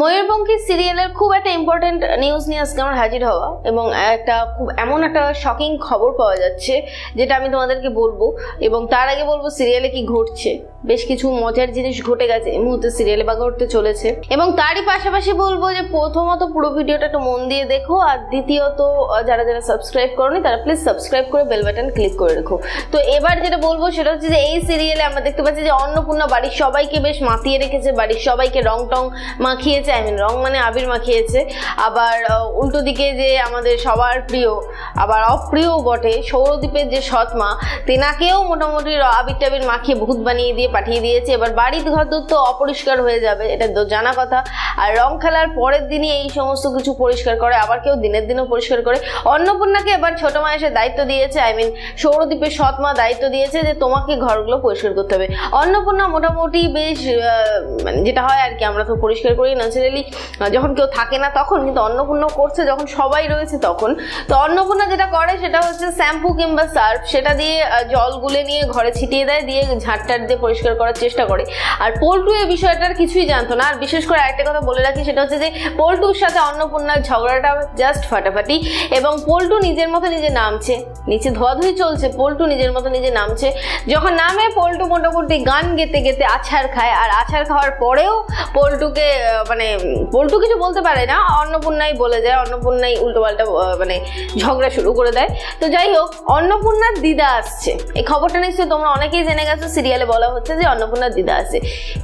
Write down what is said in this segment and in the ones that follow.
ময়ূরপঙ্খী সিরিয়ালের খুব একটা ইম্পর্টেন্ট নিউজ নিয়ে আজকে আমার হাজির হওয়া এবং একটা খুব এমন একটা শকিং খবর পাওয়া যাচ্ছে যেটা আমি তোমাদেরকে বলবো। এবং তার আগে বলবো সিরিয়ালে কি ঘটছে। বেশ কিছু মজার জিনিস ঘটে গেছে এই মুহূর্তে সিরিয়ালে বা ঘটতে চলেছে, এবং তারই পাশাপাশি বলবো যে প্রথমত পুরো ভিডিওটা একটু মন দিয়ে দেখো, আর দ্বিতীয়ত যারা যারা সাবস্ক্রাইব করোনি তারা প্লিজ সাবস্ক্রাইব করে বেল বাটন ক্লিক করে রেখো। তো এবার যেটা বলবো সেটা হচ্ছে যে এই সিরিয়ালে আমরা দেখতে পাচ্ছি যে অন্নপূর্ণা বাড়ির সবাইকে বেশ মাতিয়ে রেখেছে, বাড়ির সবাইকে রং টং মাখিয়েছে, রং মানে আবির মাখিয়েছে। আবার উল্টো দিকে যে আমাদের সবার প্রিয় আবার অপ্রিয়ও বটে সৌরদীপের যে সৎমা, তেনাকেও মোটামুটি আবির টাবির মাখিয়ে ভূত বানিয়ে দিয়ে পাঠিয়ে দিয়েছে। এবার বাড়ির ঘর তো অপরিষ্কার হয়ে যাবে, এটা তো জানা কথা। আর রং খেলার পরের দিনই এই সমস্ত কিছু পরিষ্কার করে, আবার কেউ দিনের দিনও পরিষ্কার করে। অন্নপূর্ণাকে এবার ছোট মা এসে দায়িত্ব দিয়েছে, সৌরদীপের সৎমা দায়িত্ব দিয়েছে যে তোমাকে ঘরগুলো পরিষ্কার করতে হবে। অন্নপূর্ণা মোটামুটি বেশ যেটা হয় আর কি, আমরা তো পরিষ্কার করি ন্যাচারালি যখন কেউ থাকে না তখন, কিন্তু অন্নপূর্ণা করছে যখন সবাই রয়েছে তখন। তো অন্নপূর্ণা যেটা করে সেটা হচ্ছে শ্যাম্পু কিংবা সার্ফ সেটা দিয়ে জল গুলে নিয়ে ঘরে ছিটিয়ে দেয়, দিয়ে ঝাড়টার দিয়ে পরিষ্কার করার চেষ্টা করে। আর পল্টু এই বিষয়টার কিছুই জানতো না। আর বিশেষ করে আরেকটা কথা বলে রাখি, সেটা হচ্ছে যে পল্টুর সাথে অন্নপূর্ণার ঝগড়াটা জাস্ট ফাটাফাটি, এবং পল্টু নিজের মতো নিজে নামছে, নিচে ধোয়াধুয়ি চলছে, পল্টু নিজের মতো নিজে নামছে। যখন নামে পল্টু মোটামুটি গান গেতে গেতে আছাড় খায়, আর আছাড় খাওয়ার পরেও পল্টুকে পল্টু কিছু বলতে পারে না, অন্নপূর্ণাই বলে যায়, অন্নপূর্ণাই উল্টোপাল্টা ঝগড়া শুরু করে দেয়। তো যাই হোক, অন্নপূর্ণার দিদা আসছে, এই খবরটা নিশ্চয়ই তোমরা অনেকেই জেনে গেছো, সিরিয়ালে বলা হচ্ছে যে অন্নপূর্ণার দিদা আসে।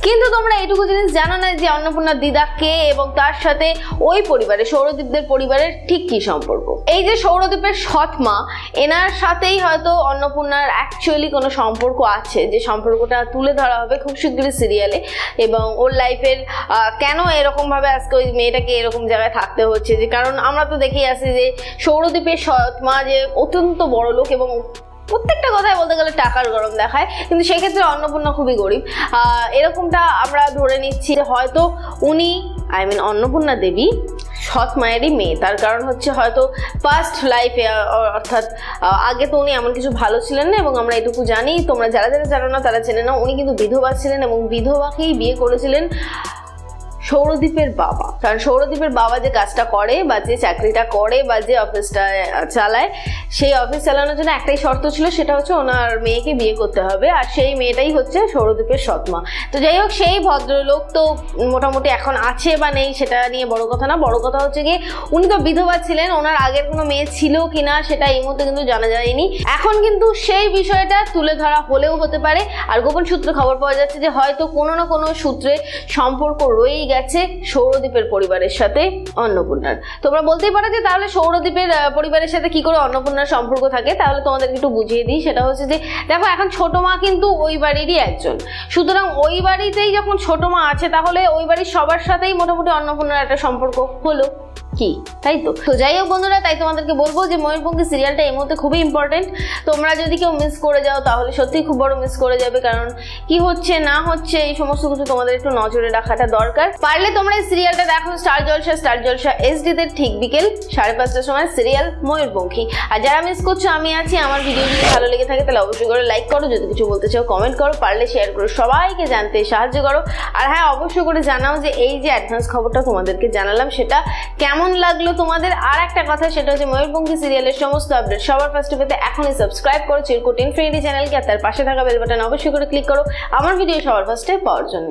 কিন্তু তোমরা এইটুকু জিনিস জানো না যে অন্নপূর্ণার দিদা কে, এবং তার সাথে ওই পরিবারে সৌরদীপদের পরিবারের ঠিক কি সম্পর্ক। এই যে সৌরদীপের সৎমা, এনার সাথেই হয়তো অন্নপূর্ণার অ্যাকচুয়ালি কোনো সম্পর্ক আছে, যে সম্পর্কটা তুলে ধরা হবে খুব শীঘ্রই সিরিয়ালে। এবং ওর লাইফের কেন এরকম ভাবে আজকে ওই মেয়েটাকে এরকম জায়গায় থাকতে হচ্ছে, যে কারণ আমরা তো দেখেই আসি যে সৌরদীপের সৎমা যে অত্যন্ত বড় লোক এবং প্রত্যেকটা কথায় বলতে গেলে টাকার গরম দেখায়, কিন্তু সেক্ষেত্রে অন্নপূর্ণা খুবই গরিব। এরকমটা আমরা ধরে নিচ্ছি যে হয়তো উনি অন্নপূর্ণা দেবী সৎ মায়েরই মেয়ে। তার কারণ হচ্ছে হয়তো পাস্ট লাইফে, অর্থাৎ আগে তো উনি এমন কিছু ভালো ছিলেন না, এবং আমরা এটুকু জানি, তোমরা যারা যারা জানো না তারা জেনে নাও, উনি কিন্তু বিধবা ছিলেন এবং বিধবাকেই বিয়ে করেছিলেন সৌরদীপের বাবা। কারণ সৌরদীপের বাবা যে কাজটা করে বা যে চাকরিটা করে বা যে অফিসটা চালায়, সেই অফিস চালানোর জন্য একটাই শর্ত ছিল, সেটা হচ্ছে ওনার মেয়েকে বিয়ে করতে হবে, আর সেই মেয়েটাই হচ্ছে সৌরদীপের সৎমা। তো যাই হোক, সেই ভদ্রলোক তো মোটামুটি এখন আছে বা নেই সেটা নিয়ে বড় কথা না, বড় কথা হচ্ছে কি উনি তো বিধবা ছিলেন, ওনার আগের কোনো মেয়ে ছিল কিনা সেটা এই মুহূর্তে কিন্তু জানা যায়নি। এখন কিন্তু সেই বিষয়টা তুলে ধরা হলেও হতে পারে। আর গোপন সূত্রে খবর পাওয়া যাচ্ছে যে হয়তো কোনো না কোনো সূত্রে সম্পর্ক রয়েই গেছে সৌরদীপের পরিবারের সাথে অন্নপূর্ণার। তোমরা বলতেই পারো যে তাহলে সৌরদীপের পরিবারের সাথে কি করে অন্নপূর্ণার সম্পর্ক থাকে। তাহলে তোমাদেরকে একটু বুঝিয়ে দিই, সেটা হচ্ছে যে দেখো, এখন ছোট মা কিন্তু ওই বাড়িরই একজন, সুতরাং ওই বাড়িতেই যখন ছোট মা আছে তাহলে ওই বাড়ির সবার সাথেই মোটামুটি অন্নপূর্ণার একটা সম্পর্ক হলো কি, তাই তো। তো যাই হোক বন্ধুরা, তাই তোমাদেরকে বলবো যে ময়ূরপঙ্খী সিরিয়ালটা এই মুহূর্তে খুবই ইম্পর্টেন্ট। তোমরা যদি কেউ মিস করে যাও তাহলে সত্যিই খুব বড় মিস করে যাবে, কারণ কি হচ্ছে না হচ্ছে এই সমস্ত কিছু তোমাদের একটু নজরে রাখাটা দরকার। পারলে তোমরা এই সিরিয়ালটা দেখো স্টার জলসা HD তে ঠিক বিকেল 5:30টার সময় সিরিয়াল ময়ূরপঙ্খী। আর যারা মিস করছো, আমি আছি, আমার ভিডিও যদি ভালো লেগে থাকে তাহলে অবশ্যই করে লাইক করো, যদি কিছু বলতে চাও কমেন্ট করো, পারলে শেয়ার করো, সবাইকে জানতে সাহায্য করো। আর হ্যাঁ, অবশ্যই করে জানাও যে এই যে অ্যাডভান্স খবরটা তোমাদেরকে জানালাম সেটা কেমন লাগলো তোমাদের। আর একটা কথা, সেটা হচ্ছে ময়ূরপঙ্খী সিরিয়ালের সমস্ত আপডেট সবার ফার্স্টে পেতে এখনই সাবস্ক্রাইব করো চিরকুট ইনফিনিটি চ্যানেলকে, আর তার পাশে থাকা বেল বাটন অবশ্যই করে ক্লিক করো আমার ভিডিও সবার ফার্স্টে পাওয়ার জন্য।